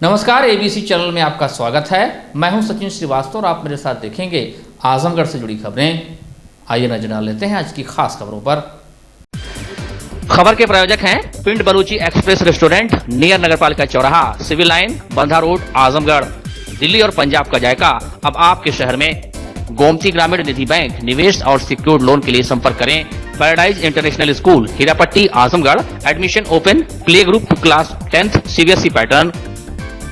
नमस्कार, ABC channel में आपका स्वागत है। मैं हूं सचिन श्रीवास्तव और आप मेरे साथ देखेंगे आजमगढ़ से जुड़ी खबरें। आइए नजर डाल लेते हैं आज की खास खबरों पर। खबर के प्रायोजक हैं पिंड बलूची एक्सप्रेस रेस्टोरेंट नियर नगरपालिका चौराहा, civil line, Bandha road, Azamgarh. Delhi और पंजाब का जायका अब आपके शहर में। गोमती ग्रामीण निधि बैंक, निवेश और सिक्योर्ड लोन के लिए संपर्क करें। Paradise International School, Hirapatti, Azamgarh. Admission open. Play group to class 10th CBSE pattern.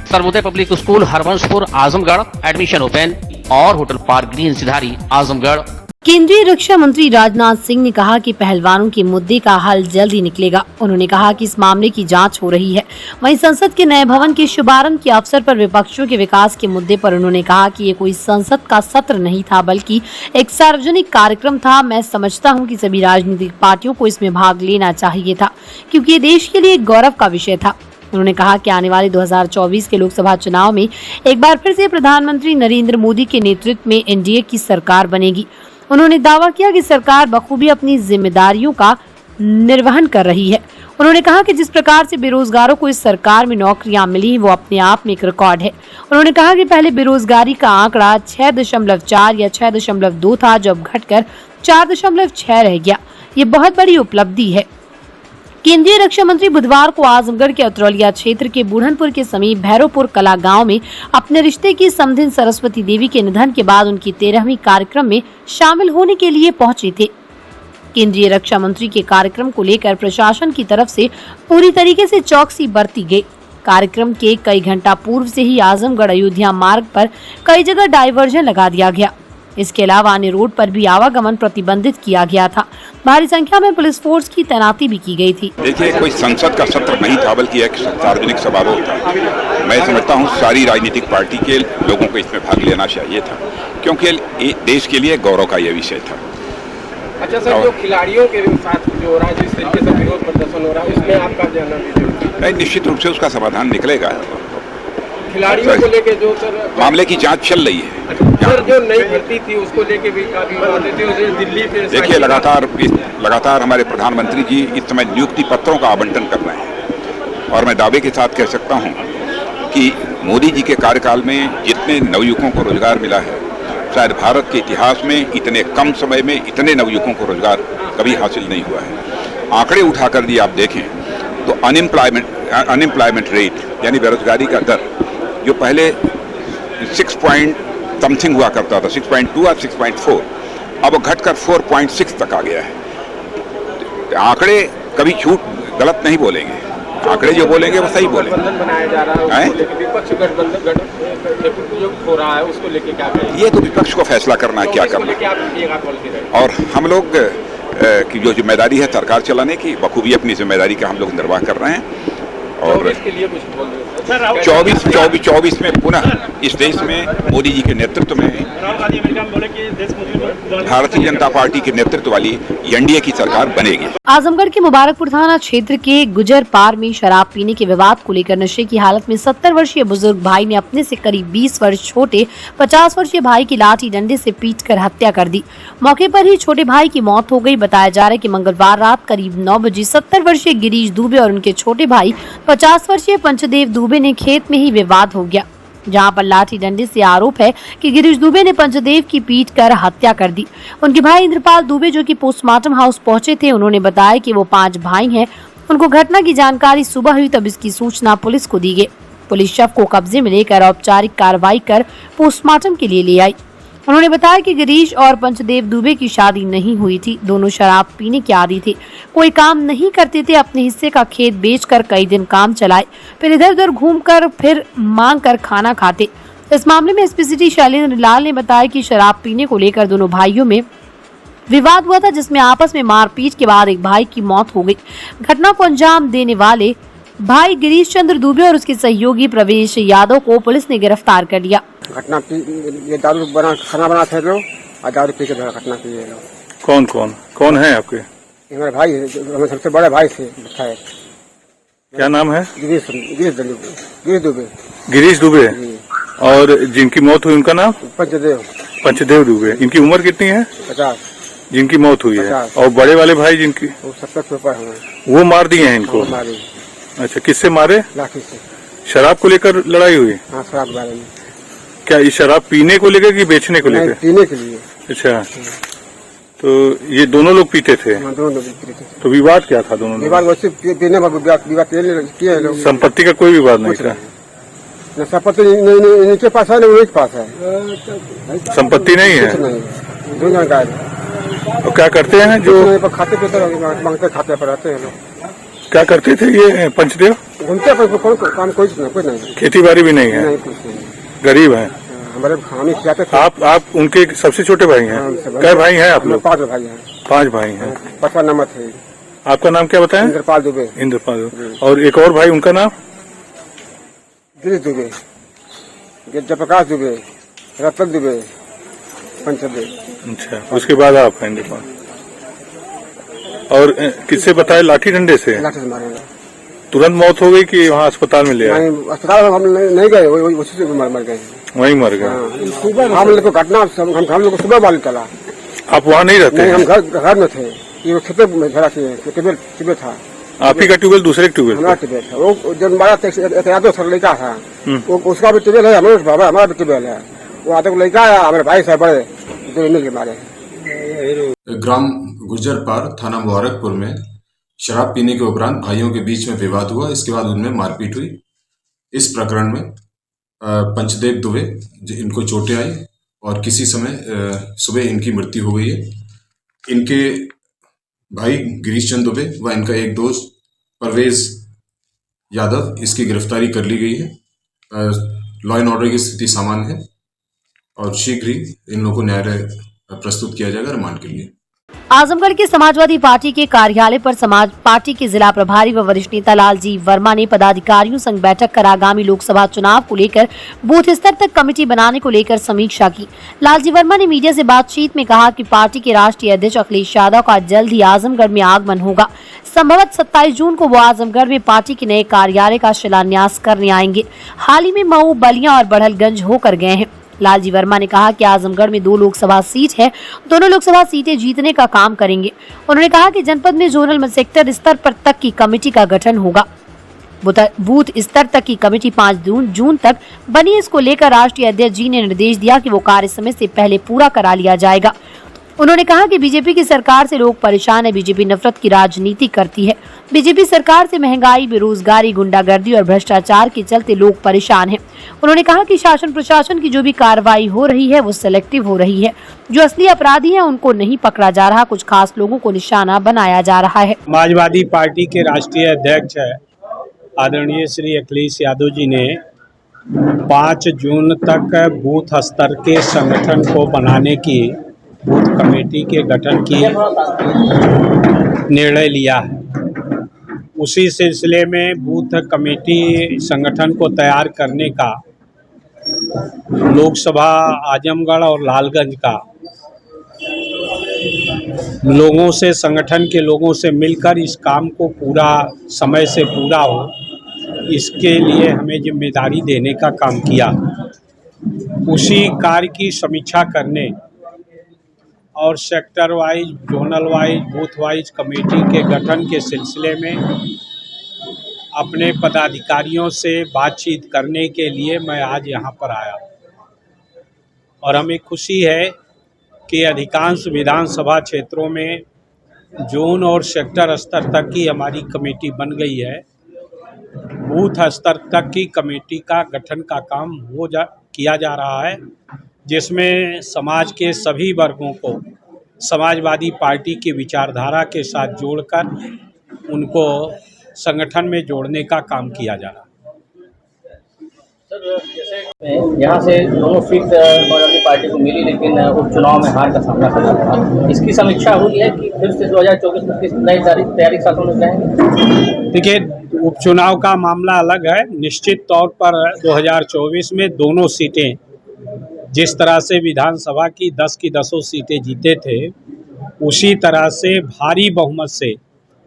Sarvodaya Public School, Harvanshpur, Azamgarh. Admission open. और Hotel Park Green, Sidhari, Azamgarh. केंद्रीय रक्षा मंत्री राजनाथ सिंह ने कहा कि पहलवानों के मुद्दे का हल जल्द ही निकलेगा। उन्होंने कहा कि इस मामले की जांच हो रही है। वहीं संसद के नए भवन के शुभारंभ के अवसर पर विपक्षियों के विकास के मुद्दे पर उन्होंने कहा कि ये कोई संसद का सत्र नहीं था, बल्कि एक सार्वजनिक कार्यक्रम था। मैं समझता हूँ कि सभी राजनीतिक पार्टियों को इसमें भाग लेना चाहिए था, क्योंकि ये देश के लिए एक गौरव का विषय था। उन्होंने कहा कि आने वाले 2024 के लोकसभा चुनाव में एक बार फिर से प्रधानमंत्री नरेंद्र मोदी के नेतृत्व में एनडीए की सरकार बनेगी। उन्होंने दावा किया कि सरकार बखूबी अपनी जिम्मेदारियों का निर्वहन कर रही है। उन्होंने कहा कि जिस प्रकार से बेरोजगारों को इस सरकार में नौकरियां मिली, वो अपने आप में एक रिकॉर्ड है। उन्होंने कहा कि पहले बेरोजगारी का आंकड़ा 6.4 या 6.2 था, जो अब घटकर 4.6 रह गया। ये बहुत बड़ी उपलब्धि है। केंद्रीय रक्षा मंत्री बुधवार को आजमगढ़ के अतरौलिया क्षेत्र के बूढ़नपुर के समीप भैरवपुर कला गांव में अपने रिश्ते की समधिन सरस्वती देवी के निधन के बाद उनकी 13वीं कार्यक्रम में शामिल होने के लिए पहुंचे थे। केंद्रीय रक्षा मंत्री के कार्यक्रम को लेकर प्रशासन की तरफ से पूरी तरीके से चौकसी बरती गई। कार्यक्रम के कई घंटा पूर्व से ही आजमगढ़ अयोध्या मार्ग पर कई जगह डायवर्जन लगा दिया गया। इसके अलावा अन्य रोड पर भी आवागमन प्रतिबंधित किया गया था। भारी संख्या में पुलिस फोर्स की तैनाती भी की गई थी। देखिए, कोई संसद का सत्र नहीं था, बल्कि एक सार्वजनिक समारोह था। मैं समझता हूँ सारी राजनीतिक पार्टी के लोगों को इसमें भाग लेना चाहिए था, क्योंकि देश के लिए गौरव का यह विषय था। अच्छा सर, जो खिलाड़ियों के साथ जो हो रहा है, जिस तरीके से विरोध प्रदर्शन हो रहा है, उसमें आपका जानना नहीं, निश्चित रूप से उसका समाधान निकलेगा। खिलाड़ियों को लेके जो सर मामले की जांच चल रही है। सर, जो नई भर्ती थी उसको लेके भी काफी बातें थी, उसे दिल्ली पे देखिए, लगातार हमारे प्रधानमंत्री जी इस समय नियुक्ति पत्रों का आवंटन कर रहे हैं, और मैं दावे के साथ कह सकता हूं कि मोदी जी के कार्यकाल में जितने नवयुवकों को रोजगार मिला है, शायद भारत के इतिहास में इतने कम समय में इतने नवयुवकों को रोजगार कभी हासिल नहीं हुआ है। आंकड़े उठाकर दिए आप देखें तो अनएम्प्लॉयमेंट रेट यानी बेरोजगारी का दर, जो पहले 6 पॉइंट समथिंग हुआ करता था, 6.2 और 6.4, अब घटकर 4.6 तक आ गया है। आंकड़े कभी झूठ गलत नहीं बोलेंगे, आंकड़े जो बोलेंगे वो सही बोलेंगे। बनाया जा रहा है, विपक्ष गठबंधन जो हो रहा है उसको लेके क्या कहेंगे? ये तो विपक्ष को फैसला करना है क्या करना। और हम लोग की जो जिम्मेदारी है सरकार चलाने की, बखूबी अपनी जिम्मेदारी का हम लोग निर्वाह कर रहे हैं। और 24 में पुनः इस देश में मोदी जी के नेतृत्व में भारतीय जनता पार्टी के नेतृत्व वाली एनडीए की सरकार बनेगी। आजमगढ़ के मुबारकपुर थाना क्षेत्र के गुजर पार में शराब पीने के विवाद को लेकर नशे की हालत में 70 वर्षीय बुजुर्ग भाई ने अपने से करीब 20 वर्ष छोटे 50 वर्षीय भाई की लाठी डंडे से पीटकर हत्या कर दी। मौके पर ही छोटे भाई की मौत हो गई। बताया जा रहा है कि मंगलवार रात करीब 9 बजे 70 वर्षीय गिरीश दुबे और उनके छोटे भाई 50 वर्षीय पंचदेव दुबे ने खेत में ही विवाद हो गया, जहां पर लाठी डंडे से आरोप है कि गिरीश दुबे ने पंचदेव की पीट कर हत्या कर दी। उनके भाई इंद्रपाल दुबे, जो कि पोस्टमार्टम हाउस पहुंचे थे, उन्होंने बताया कि वो 5 भाई हैं। उनको घटना की जानकारी सुबह हुई, तब इसकी सूचना पुलिस को दी गई। पुलिस शव को कब्जे में लेकर औपचारिक कार्रवाई कर पोस्टमार्टम के लिए ले आई। उन्होंने बताया कि गिरीश और पंचदेव दुबे की शादी नहीं हुई थी। दोनों शराब पीने के आदी थे, कोई काम नहीं करते थे। अपने हिस्से का खेत बेचकर कई दिन काम चलाए, फिर इधर उधर घूमकर फिर मांग कर खाना खाते। इस मामले में एसपी सिटी शैलेंद्र लाल ने बताया कि शराब पीने को लेकर दोनों भाइयों में विवाद हुआ था, जिसमें आपस में मारपीट के बाद एक भाई की मौत हो गई। घटना को अंजाम देने वाले भाई गिरीश चंद्र दुबे और उसके सहयोगी प्रवेश यादव को पुलिस ने गिरफ्तार कर लिया। घटना ये दारू खाना बनाते थे लोग, और दारू पी के घटना की है। कौन है आपके? हमारे भाई है, हमारे सबसे बड़े भाई से है। क्या नाम है? गिरीश दुबे। गिरीश दुबे। और जिनकी मौत हुई उनका नाम? पंचदेव दुबे। इनकी उम्र कितनी है? 50। जिनकी मौत हुई है। और बड़े वाले भाई जिनकी? वो 70 के ऊपर है। वो मार दिए हैं इनको? मारे। अच्छा, किससे मारे? लाठी से। शराब को लेकर लड़ाई हुई? हाँ, शराब के बारे में। क्या ये शराब पीने को लेकर कि बेचने को लेकर? पीने के लिए। अच्छा, तो ये दोनों लोग पीते थे? हाँ, दोनों लोग पीते थे। तो विवाद क्या था दोनों लोग? विवाद वैसे पीने विवाद किए हैं लोग। संपत्ति का कोई विवाद नहीं था? न संपत्ति इनके पास है न उनके पास है। संपत्ति नहीं है? कुछ नहीं है, दोनों का है। तो क्या करते हैं जो खाते पीते मांगते खाते पर रहते हैं लोग। क्या करते थे ये पंचदेव? घूमते पर कौन काम कोई नहीं। खेती बाड़ी भी नहीं है? नहीं, कुछ नहीं। गरीब है? हमारे हामी खिलाते थे। आप उनके सबसे छोटे भाई हैं? कै भाई हैं आप लोग? 5 भाई हैं। 5 भाई हैं। 5वां नंबर थे। आपका नाम क्या बताएं? इंद्रपाल दुबे। इंद्रपाल। और एक और भाई, उनका नाम? गिरीश दुबे, जयप्रकाश दुबे, रतन दुबे, पंचदेव। अच्छा, उसके बाद आप हैं इंद्रपाल। और किससे बताया? लाठी डंडे से? लाठी से मारे। तुरंत मौत हो गई कि वहाँ अस्पताल में ले आए? अस्पताल हम नहीं गए, उसी से मर गए। वहीं मर गए? हम लोग को घटना हम लोग को सुबह वाली चला। आप वहाँ नहीं रहते? नहीं, हम घर में थे। ये खेते में घरा से ट्यूबेल था। आप ही का ट्यूबवेल? दूसरे ट्यूबवेल? हमारा ट्यूबेल था। वो जब हमारा यादव सर लड़का था, उसका भी ट्यूबेल है, हमारा भी ट्यूबेल है। वो आते को लड़का आया, हमारे भाई साहब बड़े दोनों मिल के मारे। ग्राम गुजरपार, थाना मुबारकपुर में शराब पीने के उपरांत भाइयों के बीच में विवाद हुआ। इसके बाद उनमें मारपीट हुई। इस प्रकरण में पंचदेव दुबे, इनको चोटें आई और किसी समय सुबह इनकी मृत्यु हो गई है। इनके भाई गिरीश चंद दुबे व इनका एक दोस्त परवेज यादव, इसकी गिरफ्तारी कर ली गई है। लॉ एंड ऑर्डर की स्थिति सामान्य है और शीघ्र ही इन लोगों को न्यायालय प्रस्तुत किया जाएगा रिमांड के लिए। आजमगढ़ के समाजवादी पार्टी के कार्यालय पर समाज पार्टी के जिला प्रभारी व वरिष्ठ नेता लालजी वर्मा ने पदाधिकारियों संग बैठक कर आगामी लोकसभा चुनाव को लेकर बूथ स्तर तक कमेटी बनाने को लेकर समीक्षा की। लालजी वर्मा ने मीडिया से बातचीत में कहा कि पार्टी के राष्ट्रीय अध्यक्ष अखिलेश यादव का जल्द ही आजमगढ़ में आगमन होगा। संभवतः 27 जून को वो आजमगढ़ में पार्टी के नए कार्यालय का शिलान्यास करने आएंगे। हाल ही में मऊ, बलिया और बढ़लगंज होकर गए हैं। लालजी वर्मा ने कहा कि आजमगढ़ में 2 लोकसभा सीट है, दोनों लोकसभा सीटें जीतने का काम करेंगे। उन्होंने कहा कि जनपद में जोनल सेक्टर स्तर पर तक की कमेटी का गठन होगा। बूथ स्तर तक की कमेटी 5 जून तक बनी। इसको लेकर राष्ट्रीय अध्यक्ष जी ने निर्देश दिया कि वो कार्य समय से पहले पूरा करा लिया जाएगा। उन्होंने कहा कि बीजेपी की सरकार से लोग परेशान है। बीजेपी नफरत की राजनीति करती है। बीजेपी सरकार से महंगाई, बेरोजगारी, गुंडागर्दी और भ्रष्टाचार के चलते लोग परेशान हैं। उन्होंने कहा कि शासन प्रशासन की जो भी कार्रवाई हो रही है वो सिलेक्टिव हो रही है। जो असली अपराधी हैं उनको नहीं पकड़ा जा रहा, कुछ खास लोगों को निशाना बनाया जा रहा है। समाजवादी पार्टी के राष्ट्रीय अध्यक्ष आदरणीय श्री अखिलेश यादव जी ने 5 जून तक बूथ स्तर के संगठन को बनाने की, बूथ कमेटी के गठन की निर्णय लिया है। उसी सिलसिले में बूथ कमेटी संगठन को तैयार करने का लोकसभा आजमगढ़ और लालगंज का लोगों से, संगठन के लोगों से मिलकर इस काम को पूरा समय से पूरा हो, इसके लिए हमें जिम्मेदारी देने का काम किया। उसी कार्य की समीक्षा करने और sector wise, zonal wise, booth wise committee के गठन के सिलसिले में अपने पदाधिकारियों से बातचीत करने के लिए मैं आज यहाँ पर आया और हमें खुशी है कि अधिकांश विधानसभा क्षेत्रों में जोन और सेक्टर स्तर तक की हमारी कमेटी बन गई है। बूथ स्तर तक की कमेटी का गठन का काम किया जा रहा है, जिसमें समाज के सभी वर्गों को समाजवादी पार्टी की विचारधारा के साथ जोड़कर उनको संगठन में जोड़ने का काम किया जा रहा है। सर, जैसे यहाँ से दोनों सीट समाजवादी पार्टी को मिली, लेकिन उपचुनाव में हार का सामना करना पड़ा। इसकी समीक्षा हुई है कि फिर से 2024 में किस नई तैयारी के साथ हम जाएंगे? देखिए, उपचुनाव का मामला अलग है। निश्चित तौर पर 2024 में दोनों सीटें, जिस तरह से विधानसभा की 10 की 10 सीटें जीते थे, उसी तरह से भारी बहुमत से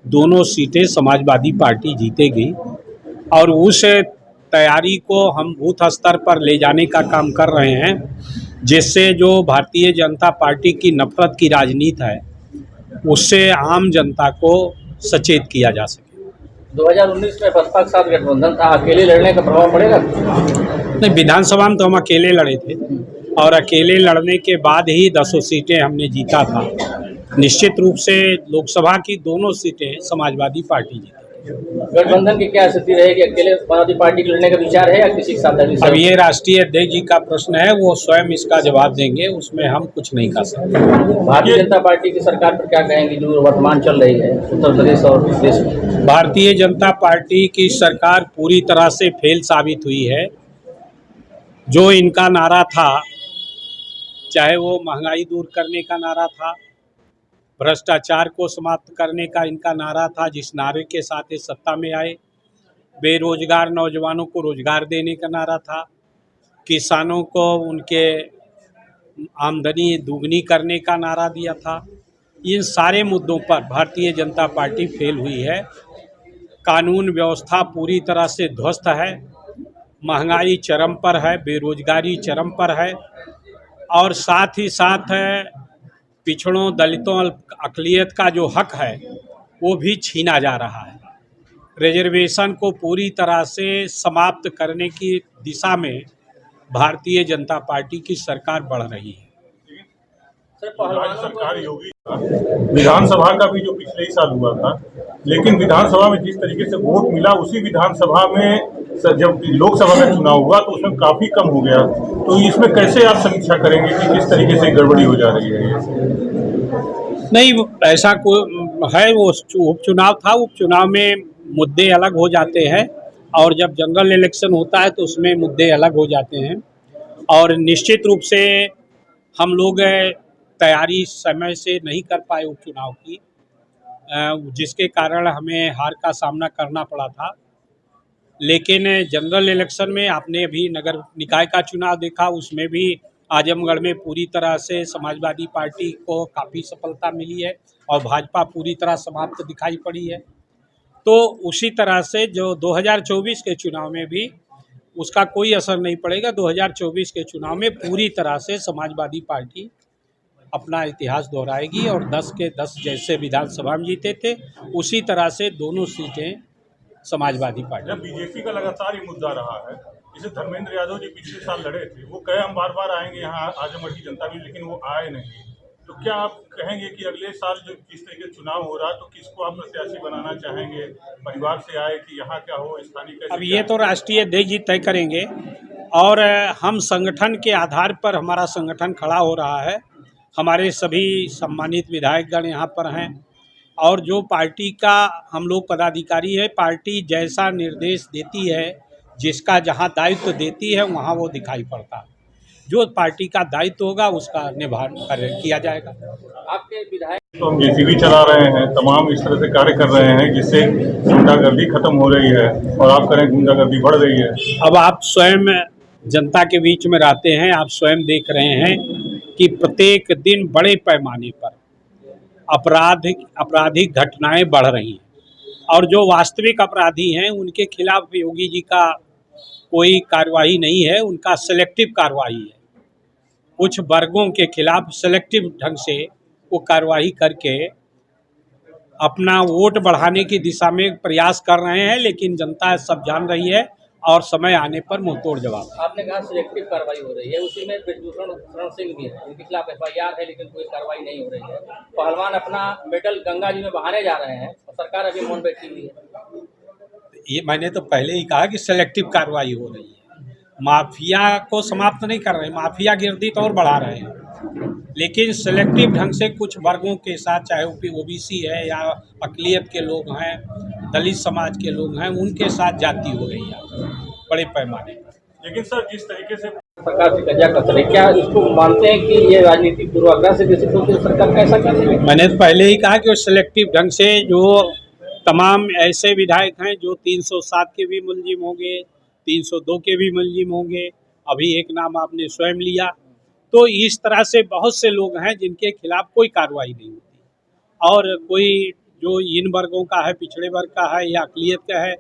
दोनों सीटें समाजवादी पार्टी जीतेगी और उस तैयारी को हम बूथ स्तर पर ले जाने का काम कर रहे हैं, जिससे जो भारतीय जनता पार्टी की नफरत की राजनीति है उससे आम जनता को सचेत किया जा सके। 2019 में बसपा के साथ गठबंधन था, अकेले लड़ने का प्रभाव पड़ेगा? नहीं, विधानसभा में तो हम अकेले लड़े थे और अकेले लड़ने के बाद ही 10 सीटें हमने जीता था। निश्चित रूप से लोकसभा की दोनों सीटें समाजवादी पार्टी जीती। गठबंधन की क्या स्थिति रहेगी? अकेले समाजवादी पार्टी के लड़ने का विचार है या किसी के साथ? अब ये राष्ट्रीय अध्यक्ष जी का प्रश्न है, वो स्वयं इसका जवाब देंगे, उसमें हम कुछ नहीं कर सकते। भारतीय जनता पार्टी की सरकार पर क्या कहेंगे जो वर्तमान चल रही है उत्तर प्रदेश और देश में? भारतीय जनता पार्टी की सरकार पूरी तरह से फेल साबित हुई है। जो इनका नारा था, चाहे वो महंगाई दूर करने का नारा था, भ्रष्टाचार को समाप्त करने का इनका नारा था, जिस नारे के साथ ये सत्ता में आए, बेरोजगार नौजवानों को रोजगार देने का नारा था, किसानों को उनके आमदनी दुगनी करने का नारा दिया था। इन सारे मुद्दों पर भारतीय जनता पार्टी फेल हुई है। कानून व्यवस्था पूरी तरह से ध्वस्त है, महंगाई चरम पर है, बेरोजगारी चरम पर है और साथ ही साथ पिछड़ों, दलितों, अक़लियत का जो हक है वो भी छीना जा रहा है। रिजर्वेशन को पूरी तरह से समाप्त करने की दिशा में भारतीय जनता पार्टी की सरकार बढ़ रही है। सरकार योगी विधानसभा का भी जो पिछले ही साल हुआ था, लेकिन विधानसभा में जिस तरीके से वोट मिला, उसी विधानसभा में जब लोकसभा में चुनाव हुआ तो उसमें काफी कम हो गया। तो इसमें कैसे आप समीक्षा करेंगे कि किस तरीके से गड़बड़ी हो जा रही है? नहीं, ऐसा कोई है, वो उपचुनाव था, उपचुनाव में मुद्दे अलग हो जाते हैं और जब जनरल इलेक्शन होता है तो उसमें मुद्दे अलग हो जाते हैं। और निश्चित रूप से हम लोग तैयारी समय से नहीं कर पाए उपचुनाव की, जिसके कारण हमें हार का सामना करना पड़ा था। लेकिन जनरल इलेक्शन में आपने अभी नगर निकाय का चुनाव देखा, उसमें भी आजमगढ़ में पूरी तरह से समाजवादी पार्टी को काफ़ी सफलता मिली है और भाजपा पूरी तरह समाप्त दिखाई पड़ी है। तो उसी तरह से जो 2024 के चुनाव में भी उसका कोई असर नहीं पड़ेगा। 2024 के चुनाव में पूरी तरह से समाजवादी पार्टी अपना इतिहास दोहराएगी और 10 के 10 जैसे विधानसभा में जीते थे, उसी तरह से दोनों सीटें समाजवादी पार्टी। बीजेपी का लगातार ये मुद्दा रहा है, जैसे धर्मेंद्र यादव जी पिछले साल लड़े थे, वो कहे हम बार बार आएंगे यहाँ आजमगढ़ की जनता भी, लेकिन वो आए नहीं। तो क्या आप कहेंगे कि अगले साल जो जिस तरीके से चुनाव हो रहा है तो किसको आप प्रत्याशी बनाना चाहेंगे? परिवार से आए कि यहाँ क्या हो, स्थानीय? अब ये तो राष्ट्रीय अध्यक्ष जी तय करेंगे और हम संगठन के आधार पर हमारा संगठन खड़ा हो रहा है। हमारे सभी सम्मानित विधायकगण यहाँ पर हैं और जो पार्टी का हम लोग पदाधिकारी है, पार्टी जैसा निर्देश देती है, जिसका जहाँ दायित्व देती है वहाँ वो दिखाई पड़ता है। जो पार्टी का दायित्व होगा उसका निर्वहन किया जाएगा। आपके विधायक तो हम जेसीबी चला रहे हैं, तमाम इस तरह से कार्य कर रहे हैं जिससे गुंडागर्दी खत्म हो रही है और आप करें गुंडागर्दी बढ़ रही है। अब आप स्वयं जनता के बीच में रहते हैं, आप स्वयं देख रहे हैं कि प्रत्येक दिन बड़े पैमाने पर आपराधिक घटनाएं बढ़ रही हैं और जो वास्तविक अपराधी हैं उनके खिलाफ योगी जी का कोई कार्रवाई नहीं है, उनका सेलेक्टिव कार्रवाई है। कुछ वर्गों के खिलाफ सेलेक्टिव ढंग से वो कार्रवाई करके अपना वोट बढ़ाने की दिशा में प्रयास कर रहे हैं, लेकिन जनता सब जान रही है और समय आने पर मुंहतोड़ जवाब। आपने कहा सिलेक्टिव कार्रवाई हो रही है, उसी में ब्रिजभूषण शरण सिंह भी है, उनके खिलाफ FIR है लेकिन कोई कार्रवाई नहीं हो रही है। पहलवान अपना मेडल गंगा जी में बहाने जा रहे हैं और सरकार अभी मौन बैठी हुई है। ये मैंने तो पहले ही कहा कि सेलेक्टिव कार्रवाई हो रही है, माफिया को समाप्त नहीं कर रहे, माफिया गिरदी तो और बढ़ा रहे हैं, लेकिन सेलेक्टिव ढंग से कुछ वर्गों के साथ, चाहे OBC है या अक़लियत के लोग हैं, दलित समाज के लोग हैं, उनके साथ जाति हो रही है बड़े पैमाने पर। लेकिन सर जिस तरीके से सरकार से कब्जा कर रही, क्या इसको मानते हैं कि ये राजनीतिक पूर्वाग्रह से ग्रसित होकर सरकार कैसा कर रही है? मैंने तो पहले ही कहा कि वो सेलेक्टिव ढंग से जो तमाम ऐसे विधायक हैं जो 307 के भी मुलजिम होंगे, 302 के भी मुलजिम होंगे, अभी एक नाम आपने स्वयं लिया, तो इस तरह से बहुत से लोग हैं जिनके खिलाफ कोई कार्रवाई नहीं होती और कोई जो इन वर्गों का है, पिछड़े वर्ग का है या अक़लियत का है,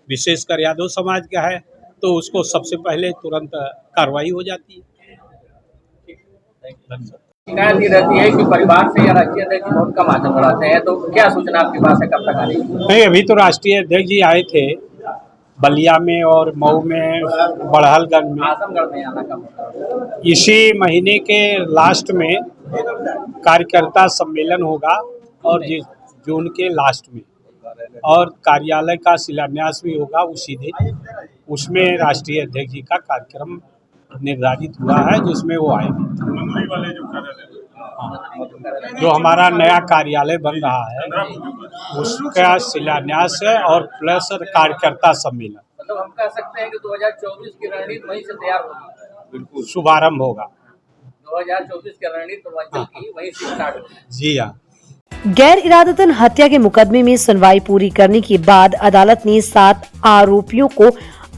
विशेषकर यादव समाज का है, तो उसको सबसे पहले तुरंत कार्रवाई हो जाती है। शिकायत ये रहती है कि परिवार से या राष्ट्रीय अध्यक्ष बहुत कम आसन बढ़ाते हैं, तो क्या सूचना आपके पास है, कब तक आ रही? नहीं, अभी तो राष्ट्रीय अध्यक्ष जी आए थे बलिया में और मऊ में, बड़हलगंज में। आजमगढ़ में आना कब होगा? इसी महीने के लास्ट में कार्यकर्ता सम्मेलन होगा और जून के लास्ट में, और कार्यालय का शिलान्यास भी होगा उसी दिन। उसमें राष्ट्रीय अध्यक्ष जी का कार्यक्रम निर्धारित हुआ है, जिसमें वो आएंगे। मंगली वाले जो कार्यालय जो हमारा नया कार्यालय बन रहा है उसका शिलान्यास है और प्लस कार्यकर्ता सम्मेलन, मतलब हम कह सकते हैं कि 2024 की रणनीति वहीं से तैयार होगी। बिल्कुल शुभारंभ होगा। 2024 की रणनीति पूर्वांचल की वहीं से स्टार्ट होगी। जी हाँ। गैर इरादतन हत्या के मुकदमे में सुनवाई पूरी करने के बाद अदालत ने 7 आरोपियों को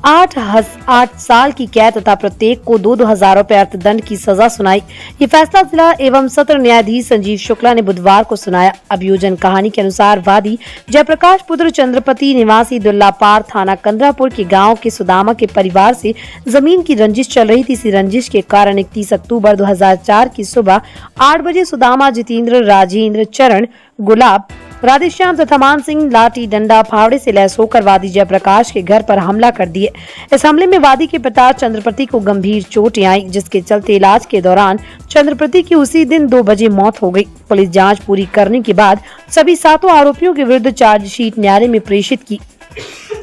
8 साल की कैद तथा प्रत्येक को 2-2 हजार रुपए अर्थदंड की सजा सुनाई। ये फैसला जिला एवं सत्र न्यायाधीश संजीव शुक्ला ने बुधवार को सुनाया। अभियोजन कहानी के अनुसार वादी जयप्रकाश पुत्र चंद्रपति निवासी दुल्लापार थाना कंदरापुर के गांव के सुदामा के परिवार से जमीन की रंजिश चल रही थी। इसी रंजिश के कारण 31 अक्टूबर 2004 की सुबह 8 बजे सुदामा जितेंद्र, राजेंद्र, चरण, गुलाब, राधेश्याम तथा मान सिंह लाठी डंडा फावड़े से लैस होकर वादी जयप्रकाश के घर पर हमला कर दिए। इस हमले में वादी के पिता चंद्रपति को गंभीर चोटें आई, जिसके चलते इलाज के दौरान चंद्रपति की उसी दिन 2 बजे मौत हो गई। पुलिस जांच पूरी करने के बाद सभी 7 आरोपियों के विरुद्ध चार्जशीट न्यायालय में प्रेषित की।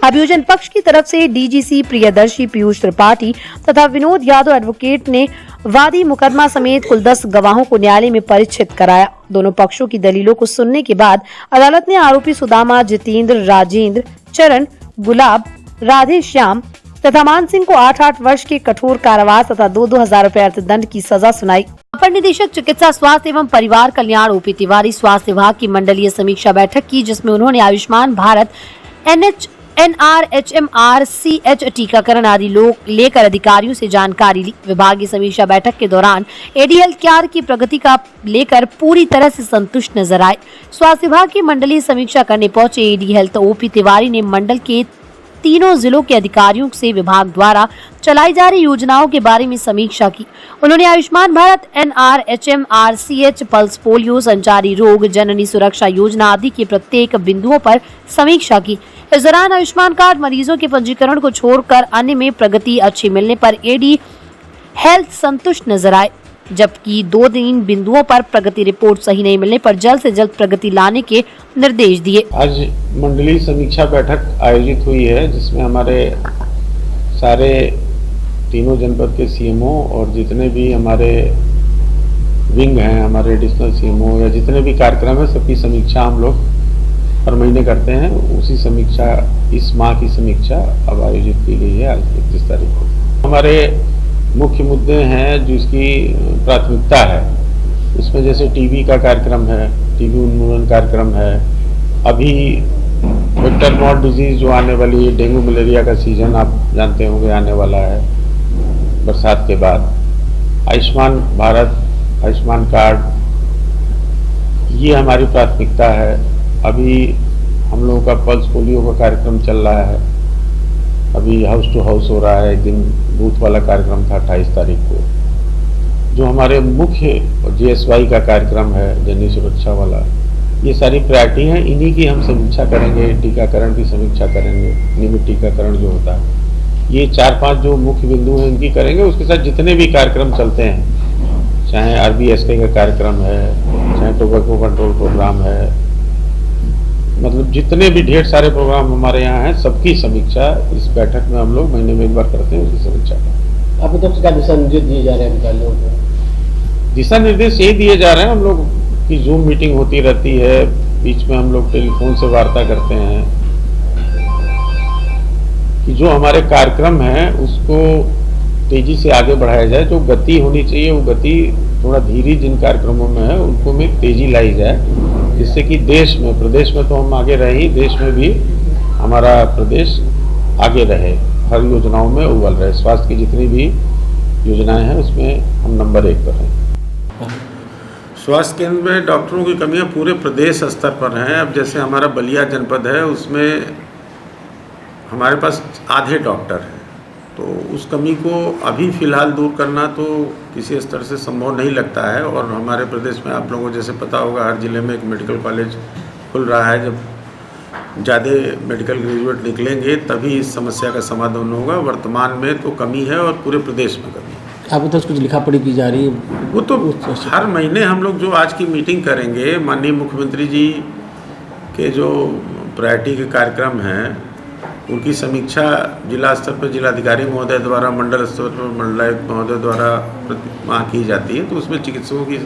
अभियोजन पक्ष की तरफ से डीजीसी प्रियदर्शी पीयूष त्रिपाठी तथा विनोद यादव एडवोकेट ने वादी मुकदमा समेत कुल 10 गवाहों को न्यायालय में परिचित कराया। दोनों पक्षों की दलीलों को सुनने के बाद अदालत ने आरोपी सुदामा, जितेंद्र, राजेंद्र, चरण, गुलाब, राधेश्याम तथा मान सिंह को 8-8 वर्ष के कठोर कारावास तथा 2-2 हजार रुपए अर्थदंड की सजा सुनाई। अपर निदेशक चिकित्सा स्वास्थ्य एवं परिवार कल्याण ओपी तिवारी स्वास्थ्य विभाग की मंडलीय समीक्षा बैठक की, जिसमें उन्होंने आयुष्मान भारत, NRHMRCH टीकाकरण आदि लोग लेकर अधिकारियों से जानकारी ली। विभाग की समीक्षा बैठक के दौरान एडी हेल्थ केयर की प्रगति का लेकर पूरी तरह से संतुष्ट नजर आए। स्वास्थ्य विभाग की मंडलीय समीक्षा करने पहुंचे एडी हेल्थ ओपी तिवारी ने मंडल के तीनों जिलों के अधिकारियों से विभाग द्वारा चलाई जा रही योजनाओं के बारे में समीक्षा की। उन्होंने Ayushman Bharat, NRHMRCH, pulse polio, संचारी रोग, जननी सुरक्षा योजना आदि के प्रत्येक बिंदुओं पर समीक्षा की। इस दौरान आयुष्मान कार्ड मरीजों के पंजीकरण को छोड़कर अन्य में प्रगति अच्छी मिलने पर एडी हेल्थ संतुष्ट नजर आए, जबकि 2-3 बिंदुओं पर प्रगति रिपोर्ट सही नहीं मिलने पर जल्द से जल्द प्रगति लाने के निर्देश दिए। आज मंडलीय समीक्षा बैठक आयोजित हुई है, जिसमें हमारे सारे तीनों जनपद के सीएमओ और जितने भी हमारे विंग हैं, हमारे एडिशनल सीएमओ या जितने भी कार्यक्रम है, सबकी समीक्षा हम लोग हर महीने करते हैं। उसी समीक्षा, इस माह की समीक्षा अब आयोजित की गई है आज 31 तारीख को। हमारे मुख्य मुद्दे हैं जिसकी प्राथमिकता है, उसमें जैसे टीबी का कार्यक्रम है, टीबी उन्मूलन कार्यक्रम है। अभी वेक्टर बॉर्न डिजीज जो आने वाली है, डेंगू मलेरिया का सीजन आप जानते होंगे आने वाला है बरसात के बाद। आयुष्मान भारत, आयुष्मान कार्ड, ये हमारी प्राथमिकता है। अभी हम लोगों का पल्स पोलियो का कार्यक्रम चल रहा है, अभी हाउस टू हाउस हो रहा है। एक दिन बूथ वाला कार्यक्रम था 28 तारीख को। जो हमारे मुख्य GSY का कार्यक्रम है, जननी सुरक्षा वाला, ये सारी प्रायोरिटी हैं। इन्हीं की हम समीक्षा करेंगे, टीकाकरण की समीक्षा करेंगे, नियमित टीकाकरण जो होता है, ये 4-5 जो मुख्य बिंदु हैं इनकी करेंगे। उसके साथ जितने भी कार्यक्रम चलते हैं, चाहे RBSK का कार्यक्रम है, चाहे टोबैको कंट्रोल प्रोग्राम है, मतलब जितने भी ढेर सारे प्रोग्राम हमारे यहाँ हैं, सबकी समीक्षा इस बैठक में हम लोग महीने में एक बार करते हैं। उसकी समीक्षा आपकी तरफ से क्या दिशा निर्देश दिए जा रहे हैं अधिकारियों को? दिशा निर्देश यही दिए जा रहे हैं। हम लोग की जूम मीटिंग होती रहती है, बीच में हम लोग टेलीफोन से वार्ता करते हैं कि जो हमारे कार्यक्रम हैं उसको तेजी से आगे बढ़ाया जाए। जो गति होनी चाहिए वो गति थोड़ा धीरे जिन कार्यक्रमों में है उनको में तेजी लाई जाए, जिससे कि देश में, प्रदेश में तो हम आगे रहे ही, देश में भी हमारा प्रदेश आगे रहे, हर योजनाओं में अव्वल रहे। स्वास्थ्य की जितनी भी योजनाएं हैं उसमें हम नंबर 1 पर हैं। स्वास्थ्य केंद्र में डॉक्टरों की कमियां पूरे प्रदेश स्तर पर हैं। अब जैसे हमारा बलिया जनपद है, उसमें हमारे पास आधे डॉक्टर हैं तो उस कमी को अभी फ़िलहाल दूर करना तो किसी स्तर से संभव नहीं लगता है। और हमारे प्रदेश में आप लोगों को जैसे पता होगा, हर ज़िले में एक मेडिकल कॉलेज खुल रहा है। जब ज़्यादा मेडिकल ग्रेजुएट निकलेंगे तभी इस समस्या का समाधान होगा। वर्तमान में तो कमी है और पूरे प्रदेश में कमी है। आपको तो कुछ लिखा पढ़ी की जा रही है? वो तो हर महीने हम लोग जो आज की मीटिंग करेंगे, माननीय मुख्यमंत्री जी के जो प्रायोरिटी के कार्यक्रम हैं उनकी समीक्षा जिला स्तर पर जिलाधिकारी महोदय द्वारा, मंडल स्तर पर मंडलायुक्त महोदय द्वारा वहाँ की जाती है। तो उसमें चिकित्सकों की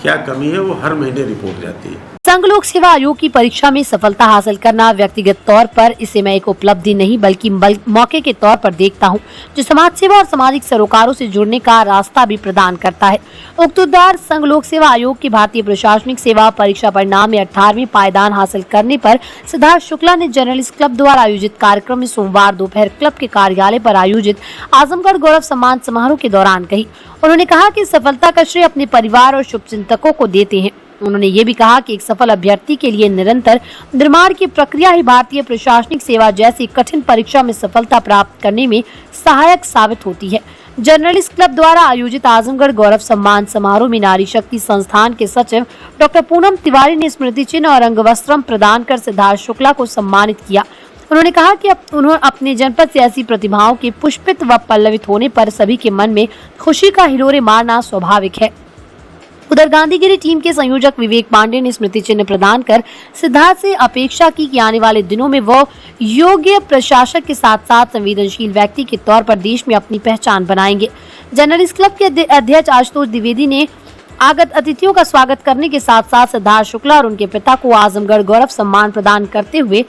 क्या कमी है वो हर महीने रिपोर्ट जाती है। संघ लोक सेवा आयोग की परीक्षा में सफलता हासिल करना व्यक्तिगत तौर पर इसे मैं एक उपलब्धि नहीं बल्कि मौके के तौर पर देखता हूं, जो समाज सेवा और सामाजिक सरोकारों से जुड़ने का रास्ता भी प्रदान करता है। उक्त उद्गार संघ लोक सेवा आयोग की भारतीय प्रशासनिक सेवा परीक्षा परिणाम में 18वीं पायदान हासिल करने पर सिद्धार्थ शुक्ला ने जर्नलिस्ट क्लब द्वारा आयोजित कार्यक्रम में सोमवार दोपहर क्लब के कार्यालय पर आयोजित आजमगढ़ गौरव सम्मान समारोह के दौरान कही। उन्होंने कहा कि सफलता का श्रेय अपने परिवार और शुभचिंतकों को देते हैं। उन्होंने ये भी कहा कि एक सफल अभ्यर्थी के लिए निरंतर निर्माण की प्रक्रिया ही भारतीय प्रशासनिक सेवा जैसी कठिन परीक्षा में सफलता प्राप्त करने में सहायक साबित होती है। जर्नलिस्ट क्लब द्वारा आयोजित आजमगढ़ गौरव सम्मान समारोह में नारी शक्ति संस्थान के सचिव डॉक्टर पूनम तिवारी ने स्मृति चिन्ह और अंगवस्त्रम प्रदान कर सिद्धार्थ शुक्ला को सम्मानित किया। उन्होंने कहा कि उन्होंने अपने जनपद से ऐसी प्रतिभाओं के पुष्पित व पल्लवित होने पर सभी के मन में खुशी का हिलोरे मारना स्वाभाविक है। उधर गांधीगिरी टीम के संयोजक विवेक पांडे ने स्मृति चिन्ह प्रदान कर सिद्धार्थ से अपेक्षा की कि आने वाले दिनों में वो योग्य प्रशासक के साथ साथ संवेदनशील व्यक्ति के तौर पर देश में अपनी पहचान बनाएंगे। जर्नलिस्ट क्लब के अध्यक्ष आशुतोष द्विवेदी ने आगत अतिथियों का स्वागत करने के साथ साथ सिद्धार्थ शुक्ला और उनके पिता को आजमगढ़ गौरव सम्मान प्रदान करते हुए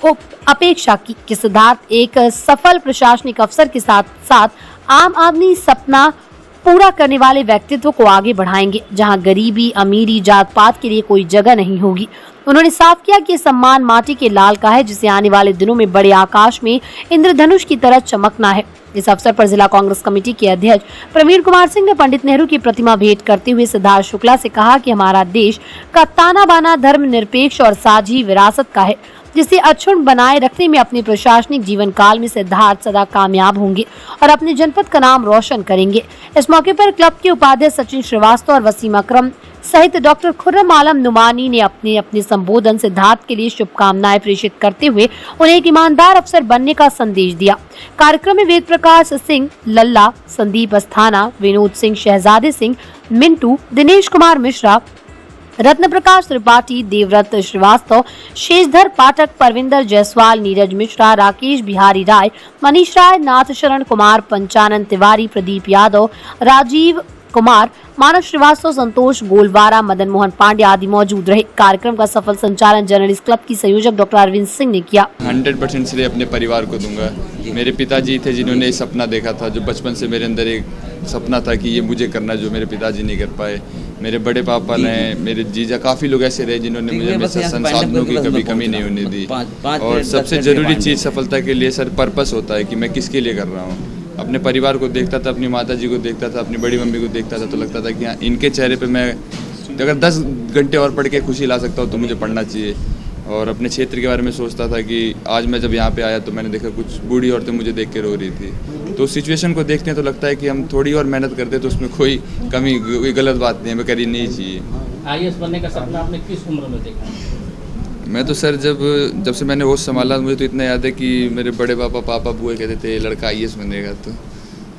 अपेक्षा की कि सिद्धार्थ एक सफल प्रशासनिक अफसर के साथ साथ आम आदमी सपना पूरा करने वाले व्यक्तित्व को आगे बढ़ाएंगे, जहां गरीबी, अमीरी, जात पात के लिए कोई जगह नहीं होगी। उन्होंने साफ किया कि सम्मान माटी के लाल का है, जिसे आने वाले दिनों में बड़े आकाश में इंद्रधनुष की तरह चमकना है। इस अवसर पर जिला कांग्रेस कमेटी के अध्यक्ष प्रवीण कुमार सिंह ने पंडित नेहरू की प्रतिमा भेंट करते हुए सिद्धार्थ शुक्ला से कहा कि हमारा देश का ताना बाना धर्म निरपेक्ष और साझी विरासत का है, जिसे अक्षुण्ण बनाए रखने में अपने प्रशासनिक जीवन काल में सिद्धार्थ सदा कामयाब होंगे और अपने जनपद का नाम रोशन करेंगे। इस मौके पर क्लब के उपाध्यक्ष सचिन श्रीवास्तव और वसीम अकरम सहित डॉक्टर खुर्रम आलम नुमानी ने अपने संबोधन सिद्धार्थ के लिए शुभकामनाएं प्रेषित करते हुए उन्हें एक ईमानदार अफसर बनने का संदेश दिया। कार्यक्रम में वेद प्रकाश सिंह लल्ला, संदीप अस्थाना, विनोद सिंह, शहजादे सिंह, मिंटू, दिनेश कुमार मिश्रा, रत्न प्रकाश त्रिपाठी, देवव्रत श्रीवास्तव, शेषधर पाठक, परविंदर जायसवाल, नीरज मिश्रा, राकेश बिहारी राय, मनीष राय, नाथ शरण कुमार, पंचानन तिवारी, प्रदीप यादव, राजीव कुमार, मानव श्रीवास्तव, संतोष गोलवारा, मदन मोहन पांडे आदि मौजूद रहे। कार्यक्रम का सफल संचालन जर्नलिस्ट क्लब की संयोजक डॉक्टर अरविंद सिंह ने किया। 100% श्रेय अपने परिवार को दूंगा। मेरे पिताजी थे जिन्होंने ये सपना देखा था, जो बचपन से मेरे अंदर एक सपना था कि ये मुझे करना, जो मेरे पिताजी नहीं कर पाए। मेरे बड़े पापा ने, मेरे जीजा, काफ़ी लोग ऐसे रहे जिन्होंने मुझे हमेशा संसाधनों की कभी कमी नहीं होने दी। और सबसे ज़रूरी चीज़ सफलता के लिए सर पर्पस होता है कि मैं किसके लिए कर रहा हूँ। अपने परिवार को देखता था, अपनी माता जी को देखता था, अपनी बड़ी मम्मी को देखता था, तो लगता था कि हाँ, इनके चेहरे पे मैं अगर 10 घंटे और पढ़ के खुशी ला सकता हूँ तो मुझे पढ़ना चाहिए। और अपने क्षेत्र के बारे में सोचता था कि आज मैं जब यहाँ पे आया तो मैंने देखा कुछ बूढ़ी औरतें मुझे देख के रो रही थी। तो सिचुएशन को देखते हैं तो लगता है कि हम थोड़ी और मेहनत करते तो उसमें कोई कमी, कोई गलत बात नहीं है, हमें करनी नहीं चाहिए। आईएएस बनने का सपना आपने किस उम्र में देखा? मैं तो सर जब से मैंने होश संभाला, मुझे तो इतना याद है कि मेरे बड़े पापा बुआ कहते थे लड़का आईएएस बनेगा। तो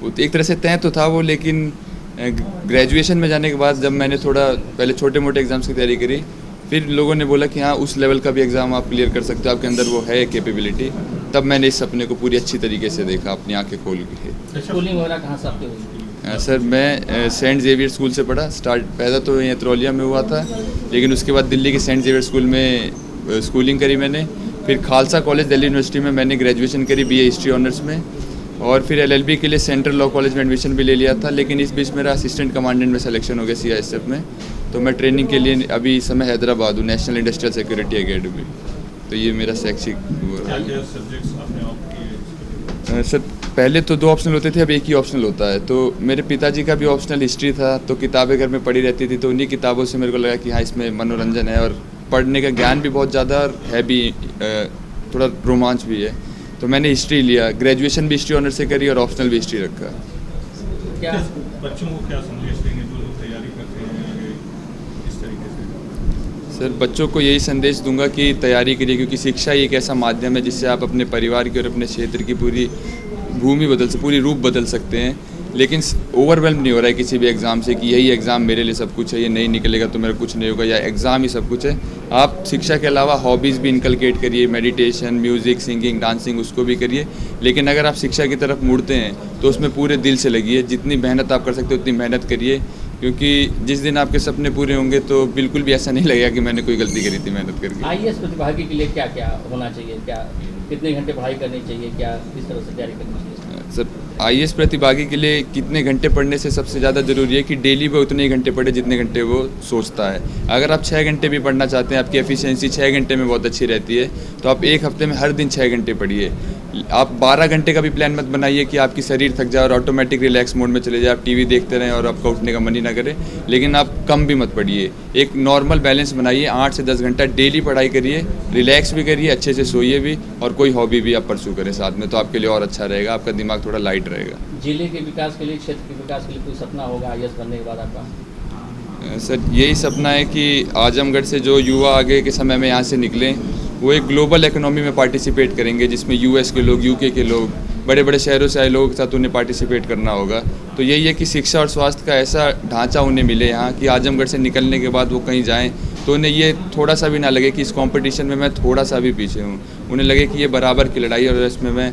वो एक तरह से तय तो था वो, लेकिन ग्रेजुएशन में जाने के बाद जब मैंने थोड़ा पहले छोटे मोटे एग्जाम्स की तैयारी करी, फिर लोगों ने बोला कि हाँ उस लेवल का भी एग्ज़ाम आप क्लियर कर सकते हो, आपके अंदर वो है कैपेबिलिटी। तब मैंने इस सपने को पूरी अच्छी तरीके से देखा, अपनी आंखें खोल के। स्कूलिंग वगैरह कहाँ से आपकी हुई? सर मैं सेंट जेवियर स्कूल से पढ़ा। पैदा तो यहाँ त्रोलिया में हुआ था, लेकिन उसके बाद दिल्ली के सेंट जेवियर स्कूल में स्कूलिंग करी मैंने। फिर खालसा कॉलेज दिल्ली यूनिवर्सिटी में मैंने ग्रेजुएशन करी BA हिस्ट्री ऑनर्स में, और फिर LLB के लिए सेंट्रल लॉ कॉलेज में एडमिशन भी ले लिया था। लेकिन इस बीच मेरा असिस्टेंट कमांडेंट में सिलेक्शन हो गया CISF में। तो मैं ट्रेनिंग के लिए अभी इस समय हैदराबाद हूँ, नेशनल इंडस्ट्रियल सिक्योरिटी एकेडमी। तो ये मेरा शैक्षिक सर पहले तो 2 ऑप्शनल होते थे, अब एक ही ऑप्शनल होता है। तो मेरे पिताजी का भी ऑप्शनल हिस्ट्री था, तो किताबें घर में पढ़ी रहती थी, तो उन्हीं किताबों से मेरे को लगा कि हाँ इसमें मनोरंजन है और पढ़ने का ज्ञान भी बहुत ज़्यादा है भी, थोड़ा रोमांच भी है। तो मैंने हिस्ट्री लिया, ग्रेजुएशन भी हिस्ट्री ऑनर से करी और ऑप्शनल भी हिस्ट्री रखा। क्या बच्चों को क्या संदेश देंगे जो लोग तैयारी करते हैं आगे इस तरीके से? सर, बच्चों को यही संदेश दूंगा कि तैयारी करिए, क्योंकि शिक्षा ही एक ऐसा माध्यम है जिससे आप अपने परिवार की और अपने क्षेत्र की पूरी पूरी रूप बदल सकते हैं। लेकिन ओवरवेल्म नहीं हो रहा है किसी भी एग्ज़ाम से कि यही एग्ज़ाम मेरे लिए सब कुछ है, ये नहीं निकलेगा तो मेरा कुछ नहीं होगा, या एग्ज़ाम ही सब कुछ है। आप शिक्षा के अलावा हॉबीज़ भी इनकलकेट करिए, मेडिटेशन, म्यूज़िक, सिंगिंग, डांसिंग, उसको भी करिए। लेकिन अगर आप शिक्षा की तरफ मुड़ते हैं तो उसमें पूरे दिल से लगिए, जितनी मेहनत आप कर सकते हो उतनी मेहनत करिए, क्योंकि जिस दिन आपके सपने पूरे होंगे तो बिल्कुल भी ऐसा नहीं लगेगा कि मैंने कोई गलती करी थी मेहनत करके। आईएएस प्रतिभागी के लिए क्या क्या होना चाहिए, क्या कितने घंटे पढ़ाई करनी चाहिए, क्या किस तरह से तैयारी करनी चाहिए? सर, आईएएस प्रतिभागी के लिए कितने घंटे पढ़ने से सबसे ज़्यादा ज़रूरी है कि डेली वो उतने ही घंटे पढ़े जितने घंटे वो सोचता है। अगर आप 6 घंटे भी पढ़ना चाहते हैं, आपकी एफिशिएंसी 6 घंटे में बहुत अच्छी रहती है, तो आप एक हफ्ते में हर दिन 6 घंटे पढ़िए। आप 12 घंटे का भी प्लान मत बनाइए कि आपकी शरीर थक जाए और ऑटोमेटिक रिलैक्स मोड में चले जाए, आप टीवी देखते रहें और आपका उठने का मन ही ना करे। लेकिन आप कम भी मत पढ़िए, एक नॉर्मल बैलेंस बनाइए, 8 से 10 घंटा डेली पढ़ाई करिए, रिलैक्स भी करिए, अच्छे से सोइए भी, और कोई हॉबी भी आप परस्यू करें साथ में, तो आपके लिए और अच्छा रहेगा, आपका दिमाग थोड़ा लाइट रहेगा। जिले के विकास के लिए, क्षेत्र के विकास के लिए कोई सपना होगा आईएएस बनने के बाद आपका? सर, यही सपना है कि आजमगढ़ से जो युवा आगे के समय में यहाँ से निकलें, वो एक ग्लोबल इकोनॉमी में पार्टिसिपेट करेंगे, जिसमें यूएस के लोग, यूके के लोग, बड़े बड़े शहरों से आए लोगों के साथ उन्हें पार्टिसिपेट करना होगा। तो यही है कि शिक्षा और स्वास्थ्य का ऐसा ढांचा उन्हें मिले यहाँ कि आजमगढ़ से निकलने के बाद वो कहीं जाएं तो उन्हें ये थोड़ा सा भी ना लगे कि इस कंपटीशन में मैं थोड़ा सा भी पीछे हूँ। उन्हें लगे कि ये बराबर की लड़ाई और इसमें मैं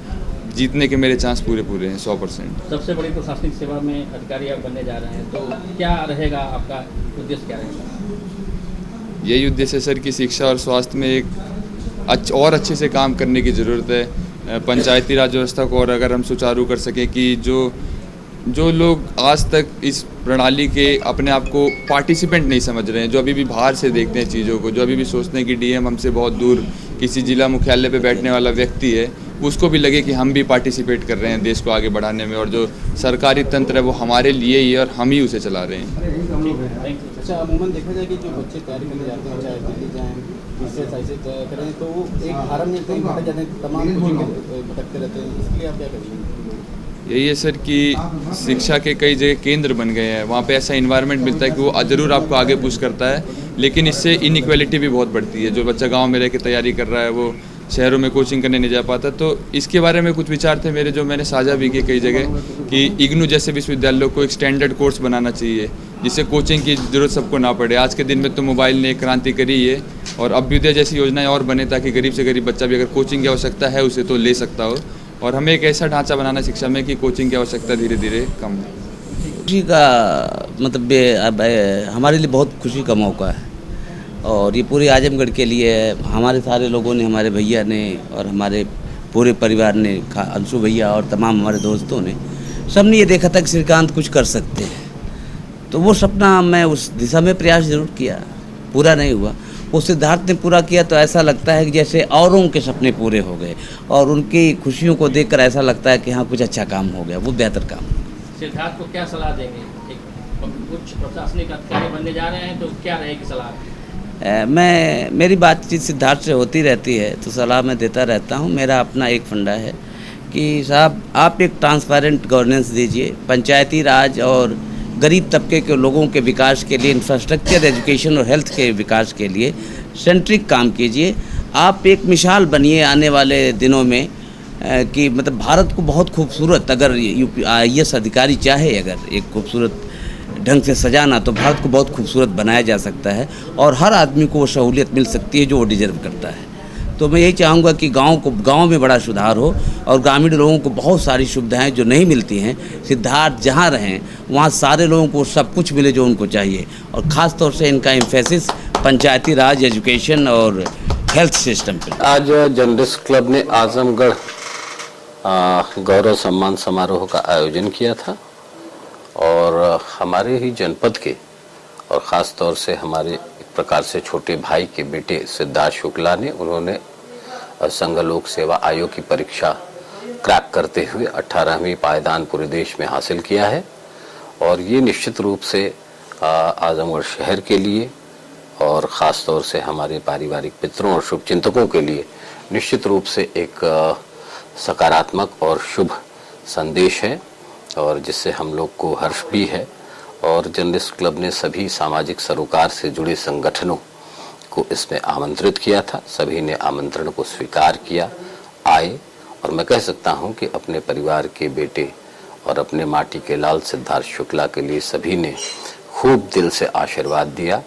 जीतने के मेरे चांस पूरे हैं 100%। सबसे बड़ी प्रशासनिक सेवा में अधिकारी आप बनने जा रहे हैं, तो क्या रहेगा आपका उद्देश्य, क्या रहेगा? यही उद्देश्य है सर कि शिक्षा और स्वास्थ्य में एक और अच्छे से काम करने की ज़रूरत है। पंचायती राज व्यवस्था को और अगर हम सुचारू कर सकें कि जो लोग आज तक इस प्रणाली के अपने आप को पार्टिसिपेंट नहीं समझ रहे हैं, जो अभी भी बाहर से देखते हैं चीज़ों को, जो अभी भी सोचते हैं कि डीएम हमसे बहुत दूर किसी जिला मुख्यालय पे बैठने वाला व्यक्ति है, उसको भी लगे कि हम भी पार्टिसिपेट कर रहे हैं देश को आगे बढ़ाने में, और जो सरकारी तंत्र है वो हमारे लिए ही है और हम ही उसे चला रहे हैं। अच्छा, अमूमन देखा जाए कि जो बच्चे तैयारी करने जाते हैं, चाहे दिल्ली जाएँ, बीसीएस ऐसे करें, तो वो एक फार्म में कहीं भटक जाते हैं, तमाम भटकते रहते हैं, इसके लिए आप क्या करेंगे? यही है सर कि शिक्षा के कई जगह केंद्र बन गए हैं, वहाँ पे ऐसा इन्वायरमेंट मिलता है कि वो ज़रूर आपको आगे पुश करता है, लेकिन इससे इनइक्वालिटी भी बहुत बढ़ती है। जो बच्चा गांव में रह के तैयारी कर रहा है वो शहरों में कोचिंग करने नहीं जा पाता। तो इसके बारे में कुछ विचार थे मेरे, जो मैंने साझा भी किए कई जगह, कि इग्नू जैसे विश्वविद्यालयों को एक स्टैंडर्ड कोर्स बनाना चाहिए जिससे कोचिंग की ज़रूरत सबको ना पड़े। आज के दिन में तो मोबाइल ने एक क्रांति करी है, और अभ्युदय जैसी योजनाएं और बने ताकि गरीब से गरीब बच्चा भी अगर कोचिंग की आवश्यकता है उसे तो ले सकता हो। और हमें एक ऐसा ढांचा बनाना शिक्षा में कि कोचिंग की आवश्यकता धीरे धीरे कम हो। खुशी का मतलब हमारे लिए बहुत खुशी का मौका है, और ये पूरे आजमगढ़ के लिए हमारे सारे लोगों ने, हमारे भैया ने और हमारे पूरे परिवार ने, अंशु भैया और तमाम हमारे दोस्तों ने, सबने ये देखा था कि श्रीकांत कुछ कर सकते हैं। तो वो सपना मैं उस दिशा में प्रयास जरूर किया, पूरा नहीं हुआ। वो सिद्धार्थ ने पूरा किया तो ऐसा लगता है कि जैसे औरों के सपने पूरे हो गए, और उनकी खुशियों को देखकर ऐसा लगता है कि हाँ कुछ अच्छा काम हो गया, वो बेहतर काम हो गया। सिद्धार्थ को क्या सलाह देंगे? एक उच्च प्रशासनिक अधिकारी बनने जा रहे हैं, तो क्या रहेगी सलाह? मेरी बातचीत सिद्धार्थ से होती रहती है, तो सलाह मैं देता रहता हूँ। मेरा अपना एक फंडा है कि साहब आप एक ट्रांसपेरेंट गवर्नेंस दीजिए, पंचायती राज और गरीब तबके के लोगों के विकास के लिए, इंफ्रास्ट्रक्चर, एजुकेशन और हेल्थ के विकास के लिए सेंट्रिक काम कीजिए। आप एक मिसाल बनिए आने वाले दिनों में कि मतलब भारत को बहुत खूबसूरत, अगर आईएएस अधिकारी चाहे अगर एक खूबसूरत ढंग से सजाना, तो भारत को बहुत खूबसूरत बनाया जा सकता है, और हर आदमी को वो सहूलियत मिल सकती है जो वो डिजर्व करता है। तो मैं यही चाहूँगा कि गांव में बड़ा सुधार हो, और ग्रामीण लोगों को बहुत सारी सुविधाएं जो नहीं मिलती हैं, सिद्धार्थ जहां रहें वहां सारे लोगों को सब कुछ मिले जो उनको चाहिए, और ख़ास तौर से इनका एम्फेसिस पंचायती राज, एजुकेशन और हेल्थ सिस्टम पर। आज जर्नलिस्ट क्लब ने आजमगढ़ गौरव सम्मान समारोह का आयोजन किया था, और हमारे ही जनपद के और ख़ास तौर से हमारे एक प्रकार से छोटे भाई के बेटे सिद्धार्थ शुक्ला ने, उन्होंने संघ लोक सेवा आयोग की परीक्षा क्रैक करते हुए 18वीं पायदान पूरे देश में हासिल किया है। और ये निश्चित रूप से आजमगढ़ शहर के लिए और ख़ास तौर से हमारे पारिवारिक मित्रों और शुभचिंतकों के लिए निश्चित रूप से एक सकारात्मक और शुभ संदेश है और जिससे हम लोग को हर्ष भी है। और जर्नलिस्ट क्लब ने सभी सामाजिक सरोकार से जुड़े संगठनों को इसमें आमंत्रित किया था। सभी ने आमंत्रण को स्वीकार किया, आए, और मैं कह सकता हूं कि अपने परिवार के बेटे और अपने माटी के लाल सिद्धार्थ शुक्ला के लिए सभी ने खूब दिल से आशीर्वाद दिया,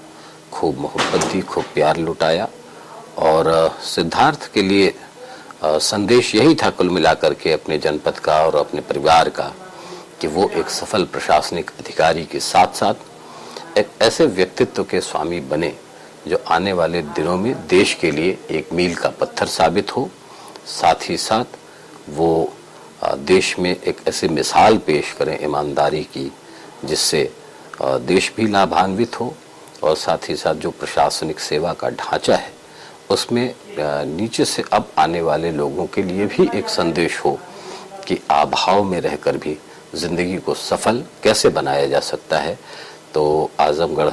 खूब मोहब्बत दी, खूब प्यार लुटाया। और सिद्धार्थ के लिए संदेश यही था कुल मिलाकर के अपने जनपद का और अपने परिवार का कि वो एक सफल प्रशासनिक अधिकारी के साथ साथ एक ऐसे व्यक्तित्व के स्वामी बने जो आने वाले दिनों में देश के लिए एक मील का पत्थर साबित हो। साथ ही साथ वो देश में एक ऐसी मिसाल पेश करें ईमानदारी की जिससे देश भी लाभान्वित हो और साथ ही साथ जो प्रशासनिक सेवा का ढांचा है उसमें नीचे से अब आने वाले लोगों के लिए भी एक संदेश हो कि अभाव में रहकर भी जिंदगी को सफल कैसे बनाया जा सकता है। तो आजमगढ़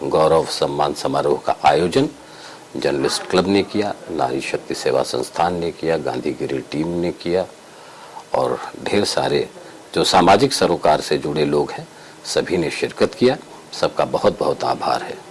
गौरव सम्मान समारोह का आयोजन जर्नलिस्ट क्लब ने किया, नारी शक्ति सेवा संस्थान ने किया, गांधीगिरी टीम ने किया और ढेर सारे जो सामाजिक सरोकार से जुड़े लोग हैं सभी ने शिरकत किया। सबका बहुत बहुत आभार है।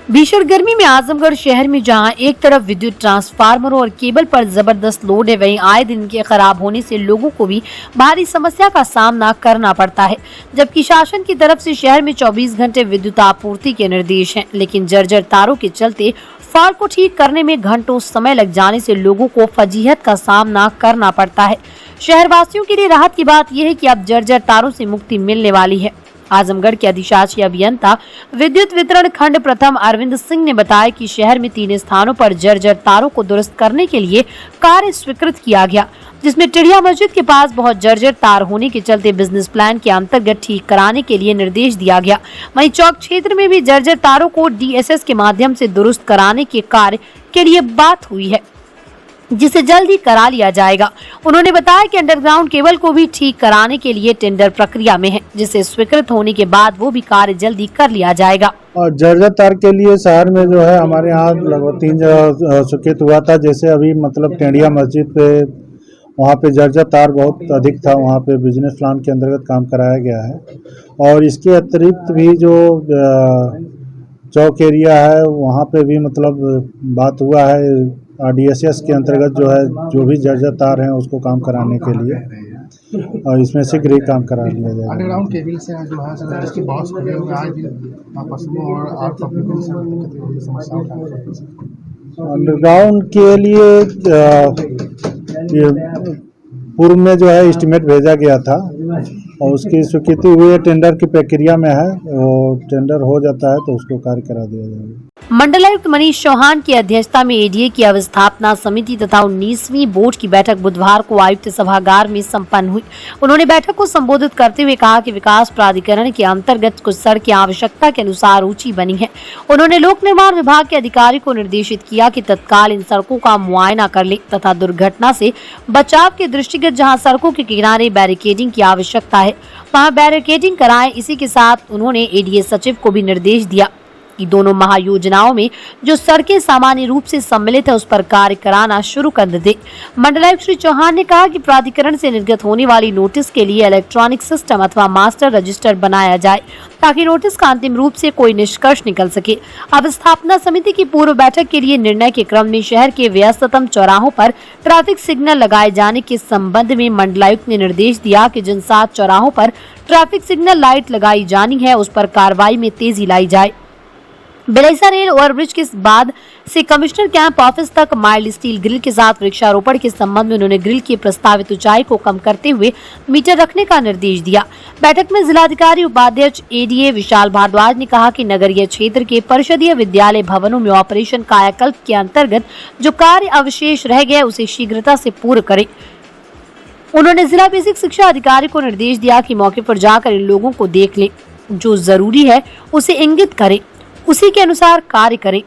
भीषण गर्मी में आजमगढ़ शहर में जहां एक तरफ विद्युत ट्रांसफार्मरों और केबल पर जबरदस्त लोड है, वहीं आए दिन के खराब होने से लोगों को भी भारी समस्या का सामना करना पड़ता है। जबकि शासन की तरफ से शहर में 24 घंटे विद्युत आपूर्ति के निर्देश हैं, लेकिन जर्जर तारों के चलते फॉल्ट को ठीक करने में घंटों समय लग जाने से लोगों को फजीहत का सामना करना पड़ता है। शहरवासियों के लिए राहत की बात यह है कि अब जर्जर तारों से मुक्ति मिलने वाली है। आजमगढ़ के अधिशासी अभियंता विद्युत वितरण खंड प्रथम अरविंद सिंह ने बताया कि शहर में 3 स्थानों पर जर्जर तारों को दुरुस्त करने के लिए कार्य स्वीकृत किया गया, जिसमें टिड़िया मस्जिद के पास बहुत जर्जर तार होने के चलते बिजनेस प्लान के अंतर्गत ठीक कराने के लिए निर्देश दिया गया। वहीं चौक क्षेत्र में भी जर्जर तारों को DSS के माध्यम से दुरुस्त कराने के कार्य के लिए बात हुई है, जिसे जल्द ही करा लिया जाएगा। उन्होंने बताया कि अंडरग्राउंड केबल को भी ठीक कराने के लिए टेंडर प्रक्रिया में है, जिसे स्वीकृत होने के बाद वो भी कार्य जल्दी कर लिया जाएगा। और जर्जर तार के लिए शहर में जो है हमारे यहाँ लगभग 3 जगह स्वीकृत हुआ था। जैसे अभी मतलब टेंडिया मस्जिद पे वहाँ पे जर्जर तार बहुत अधिक था, वहाँ पे बिजनेस प्लान के अंतर्गत काम कराया गया है। और इसके अतिरिक्त भी जो चौक एरिया है वहाँ पे भी मतलब बात हुआ है DSS के अंतर्गत जो है जो भी जर्जर तार हैं उसको काम कराने के लिए, और इसमें शीघ्र ही काम करा लिया जाएगा। अंडरग्राउंड केबल से जो है जिसके बॉक्स खुले हुए आज भी पशुओं और आम पब्लिक को समस्या अंडरग्राउंड के लिए पूर्व में जो है एस्टीमेट भेजा गया था और उसकी स्वीकृति हुई टेंडर की प्रक्रिया में है, और टेंडर हो जाता है तो उसको कार्य करा दिया जाएगा। मंडलायुक्त मनीष चौहान की अध्यक्षता में ADA की अवस्थापना समिति तथा 19वीं बोर्ड की बैठक बुधवार को आयुक्त सभागार में संपन्न हुई। उन्होंने बैठक को संबोधित करते हुए कहा कि विकास प्राधिकरण के अंतर्गत कुछ सड़कें आवश्यकता के अनुसार ऊंची बनी हैं। उन्होंने लोक निर्माण विभाग के अधिकारी को निर्देशित किया कि तत्काल इन सड़कों का मुआयना कर ले तथा दुर्घटना से बचाव के दृष्टिगत जहाँ सड़कों के किनारे बैरिकेडिंग की आवश्यकता है वहाँ बैरिकेडिंग कराएं। इसी के साथ उन्होंने ADA सचिव को भी निर्देश दिया कि दोनों महायोजनाओं में जो सड़कें सामान्य रूप से सम्मिलित है उस पर कार्य कराना शुरू कर दे। मंडलायुक्त श्री चौहान ने कहा कि प्राधिकरण से निर्गत होने वाली नोटिस के लिए इलेक्ट्रॉनिक सिस्टम अथवा मास्टर रजिस्टर बनाया जाए ताकि नोटिस का अंतिम रूप से कोई निष्कर्ष निकल सके। अवस्थापना समिति की पूर्व बैठक के लिए निर्णय के क्रम में शहर के व्यस्ततम चौराहों पर ट्रैफिक सिग्नल लगाए जाने के संबंध में मंडलायुक्त ने निर्देश दिया कि जिन 7 चौराहों पर ट्रैफिक सिग्नल लाइट लगाई जानी है उस पर कार्रवाई में तेजी लाई जाए। बिलैसा रेल ओवरब्रिज के बाद से कमिश्नर कैंप ऑफिस तक माइल्ड स्टील ग्रिल के साथ वृक्षारोपण के संबंध में उन्होंने ग्रिल की प्रस्तावित ऊंचाई को कम करते हुए मीटर रखने का निर्देश दिया। बैठक में जिलाधिकारी उपाध्यक्ष ADA विशाल भारद्वाज ने कहा कि नगरीय क्षेत्र के परिषदीय विद्यालय भवनों में ऑपरेशन कायाकल्प के अंतर्गत जो कार्य अवशेष रह गए उसे शीघ्रता से पूर्ण करें। उन्होंने जिला बेसिक शिक्षा अधिकारी को निर्देश दिया कि मौके पर जाकर इन लोगों को देख लें, जो जरूरी है उसे इंगित करें, उसी के अनुसार कार्य करें।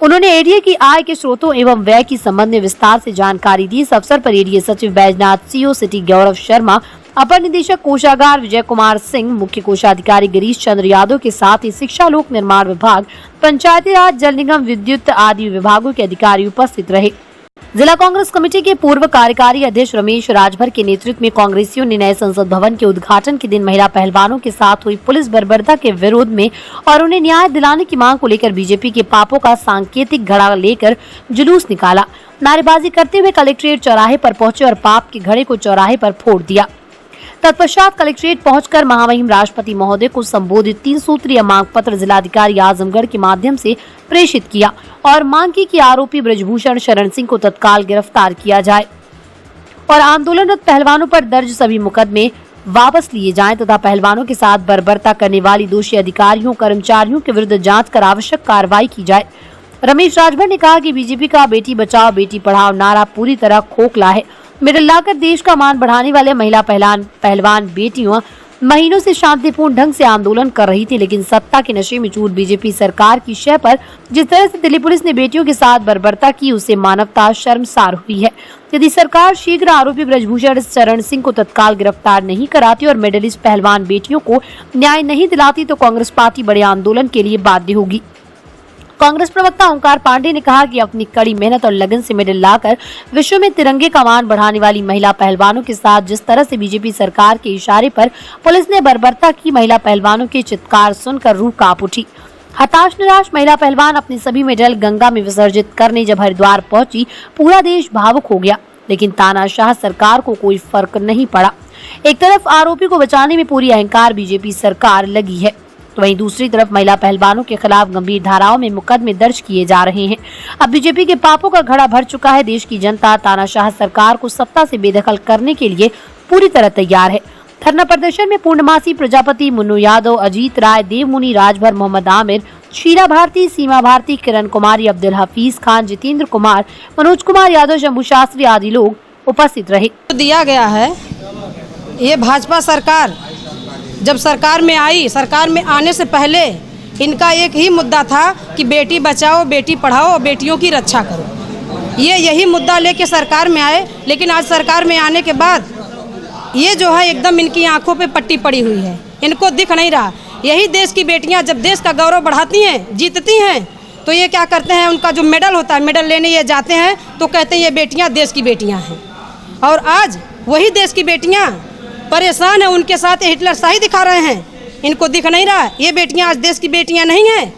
उन्होंने ADA की आय के स्रोतों एवं व्यय की संबंध में विस्तार से जानकारी दी। इस अवसर पर ADA सचिव बैजनाथ, CO सिटी गौरव शर्मा, अपर निदेशक कोषागार विजय कुमार सिंह, मुख्य कोषाधिकारी गिरीश चंद्र यादव के साथ ही शिक्षा, लोक निर्माण विभाग, पंचायती राज, जल निगम, विद्युत आदि विभागों के अधिकारी उपस्थित रहे। जिला कांग्रेस कमेटी के पूर्व कार्यकारी अध्यक्ष रमेश राजभर के नेतृत्व में कांग्रेसियों ने नए संसद भवन के उद्घाटन के दिन महिला पहलवानों के साथ हुई पुलिस बर्बरता के विरोध में और उन्हें न्याय दिलाने की मांग को लेकर बीजेपी के पापों का सांकेतिक घड़ा लेकर जुलूस निकाला। नारेबाजी करते हुए कलेक्ट्रेट चौराहे पर पहुंचे और पाप के घड़े को चौराहे पर फोड़ दिया। तत्पश्चात कलेक्ट्रेट पहुंचकर महामहिम राष्ट्रपति महोदय को संबोधित 3 सूत्रीय मांग पत्र जिलाधिकारी आजमगढ़ के माध्यम से प्रेषित किया और मांग की कि आरोपी ब्रजभूषण शरण सिंह को तत्काल गिरफ्तार किया जाए और आंदोलनरत पहलवानों पर दर्ज सभी मुकदमे वापस लिए जाएं तथा पहलवानों के साथ बर्बरता करने वाली दोषी अधिकारियों कर्मचारियों के विरुद्ध जांच कर आवश्यक कार्रवाई की जाए। रमेश राजभर ने कहा कि बीजेपी का बेटी बचाओ बेटी पढ़ाओ नारा पूरी तरह खोखला है। मेडल लाकर देश का मान बढ़ाने वाले महिला पहलवान बेटियों महीनों से शांतिपूर्ण ढंग से आंदोलन कर रही थी, लेकिन सत्ता के नशे में चूर बीजेपी सरकार की शय पर जिस तरह से दिल्ली पुलिस ने बेटियों के साथ बर्बरता की उससे मानवता शर्मसार हुई है। यदि सरकार शीघ्र आरोपी ब्रजभूषण शरण सिंह को तत्काल गिरफ्तार नहीं कराती और मेडलिस्ट पहलवान बेटियों को न्याय नहीं दिलाती तो कांग्रेस पार्टी बड़े आंदोलन के लिए बाध्य होगी। कांग्रेस प्रवक्ता ओंकार पांडे ने कहा कि अपनी कड़ी मेहनत और लगन से मेडल लाकर विश्व में तिरंगे का मान बढ़ाने वाली महिला पहलवानों के साथ जिस तरह से बीजेपी सरकार के इशारे पर पुलिस ने बर्बरता की, महिला पहलवानों के चित्कार सुनकर रूह कांप उठी। हताश निराश महिला पहलवान अपने सभी मेडल गंगा में विसर्जित करने जब हरिद्वार पहुंची, पूरा देश भावुक हो गया, लेकिन तानाशाह सरकार को कोई फर्क नहीं पड़ा। एक तरफ आरोपी को बचाने में पूरी अहंकार बीजेपी सरकार लगी है, तो वहीं दूसरी तरफ महिला पहलवानों के खिलाफ गंभीर धाराओं में मुकदमे दर्ज किए जा रहे हैं। अब बीजेपी के पापों का घड़ा भर चुका है। देश की जनता तानाशाह सरकार को सत्ता से बेदखल करने के लिए पूरी तरह तैयार है। धरना प्रदर्शन में पूर्णमासी प्रजापति, मुन्नू यादव, अजीत राय, देवमुनि, राजभर, मोहम्मद आमिर, शीला भारती, सीमा भारती, किरण कुमारी, अब्दुल हफीज खान, जितेंद्र कुमार, मनोज कुमार यादव, शंभू शास्त्री आदि लोग उपस्थित रहे। दिया गया है ये भाजपा सरकार जब सरकार में आई, सरकार में आने से पहले इनका एक ही मुद्दा था कि बेटी बचाओ बेटी पढ़ाओ और बेटियों की रक्षा करो। ये यही मुद्दा लेके सरकार में आए, लेकिन आज सरकार में आने के बाद ये जो है एकदम इनकी आंखों पे पट्टी पड़ी हुई है, इनको दिख नहीं रहा। यही देश की बेटियां जब देश का गौरव बढ़ाती हैं, जीतती हैं, तो ये क्या करते हैं, उनका जो मेडल होता है, मेडल लेने ये जाते हैं तो कहते हैं ये बेटियाँ देश की बेटियाँ हैं। और आज वही देश की बेटियाँ परेशान है, उनके साथ हिटलर शाही दिखा रहे हैं। इनको दिख नहीं रहा ये बेटियां आज देश की बेटियां नहीं हैं,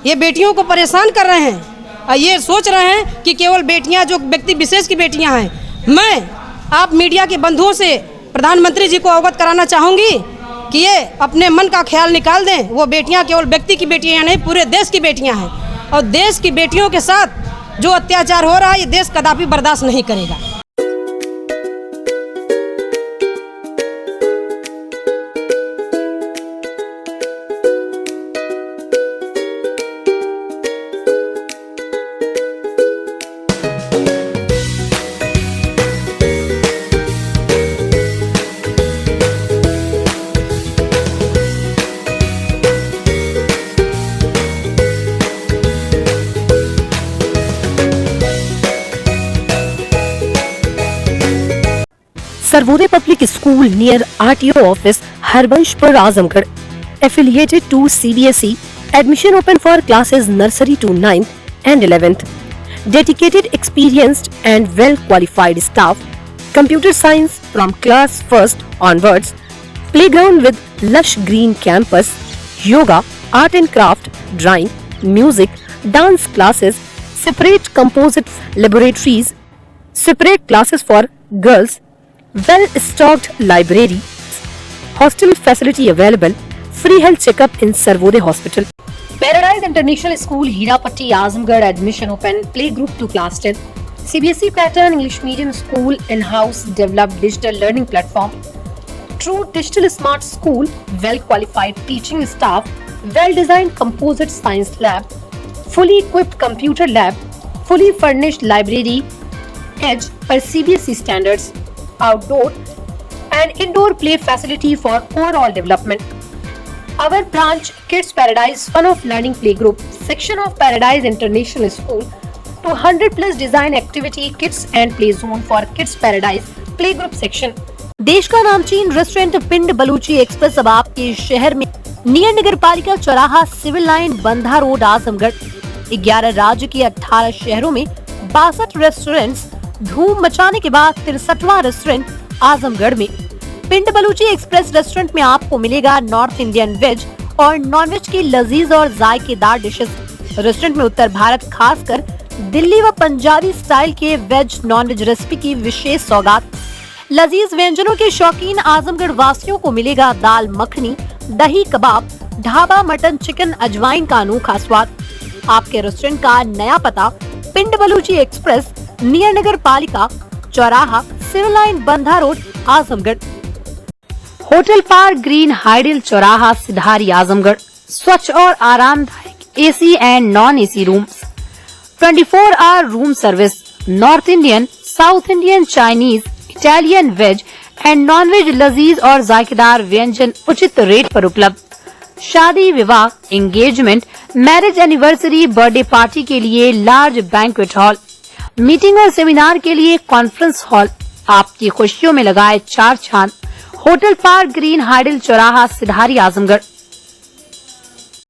ये बेटियों को परेशान कर रहे हैं और ये सोच रहे हैं कि केवल बेटियां जो व्यक्ति विशेष की बेटियां हैं। मैं आप मीडिया के बंधुओं से प्रधानमंत्री जी को अवगत कराना चाहूँगी कि ये अपने मन का ख्याल निकाल दें। वो बेटियाँ केवल व्यक्ति की बेटियाँ नहीं, पूरे देश की बेटियाँ हैं और देश की बेटियों के साथ जो अत्याचार हो रहा है ये देश कदापि बर्दाश्त नहीं करेगा। Sarvodaya Public school near RTO office, Harbanshpur, Azamgarh, affiliated to CBSE. Admission open for classes nursery to 9th and 11th. Dedicated, experienced and well-qualified staff. Computer science from class 1st onwards. Playground with lush green campus. Yoga, art and craft, drawing, music, dance classes. Separate composite laboratories. Separate classes for girls. Well-stocked library, hostel facility available, free health checkup in Sarvodaya Hospital. Paradise International School, Hirapatti, Azamgarh, admission open, playgroup to class 10. CBSE pattern English medium school, in-house developed digital learning platform. True digital smart school, well-qualified teaching staff, well-designed composite science lab, fully equipped computer lab, fully furnished library, edge per CBSE standards. Outdoor and indoor play facility for overall development. Our branch Kids Paradise Fun of Learning Playgroup section of Paradise International School 200+ design activity kits and play zone for Kids Paradise Playgroup section. देश का नामचीन restaurant पिंड Balochi express अब आपके शहर में near नगर पालिका चौराहा, civil line, Bandha road, Azamgarh. 11 राज्य के 18 शहरों में 62 रेस्टोरेंट्स धूम मचाने के बाद 63वां रेस्टोरेंट आजमगढ़ में। पिंड बलूची एक्सप्रेस रेस्टोरेंट में आपको मिलेगा नॉर्थ इंडियन वेज और नॉन वेज की लजीज और जायकेदार डिशेस। रेस्टोरेंट में उत्तर भारत खासकर दिल्ली व पंजाबी स्टाइल के वेज नॉन वेज रेसिपी की विशेष सौगात। लजीज व्यंजनों के शौकीन आजमगढ़ वासियों को मिलेगा दाल मखनी, दही कबाब, ढाबा मटन चिकन अजवाइन का अनोखा स्वाद। आपके रेस्टोरेंट का नया पता पिंड बलूची एक्सप्रेस, नियर नगर पालिका चौराहा, civil line Bandha road, Azamgarh. Hotel Park Green hydel चौराहा, सिधारी, आजमगढ़। स्वच्छ और आरामदायक AC and non AC rooms, 24 hour room service, north Indian, south Indian, Chinese, Italian, veg and non veg लजीज और जायकेदार व्यंजन उचित रेट पर उपलब्ध। शादी विवाह, engagement, marriage anniversary, birthday party के लिए लार्ज बैंक्वेट हॉल, मीटिंग और सेमिनार के लिए कॉन्फ्रेंस हॉल। आपकी खुशियों में लगाए 4 चांद। होटल पार्क ग्रीन हाइडल चौराहा, सिधारी, आजमगढ़।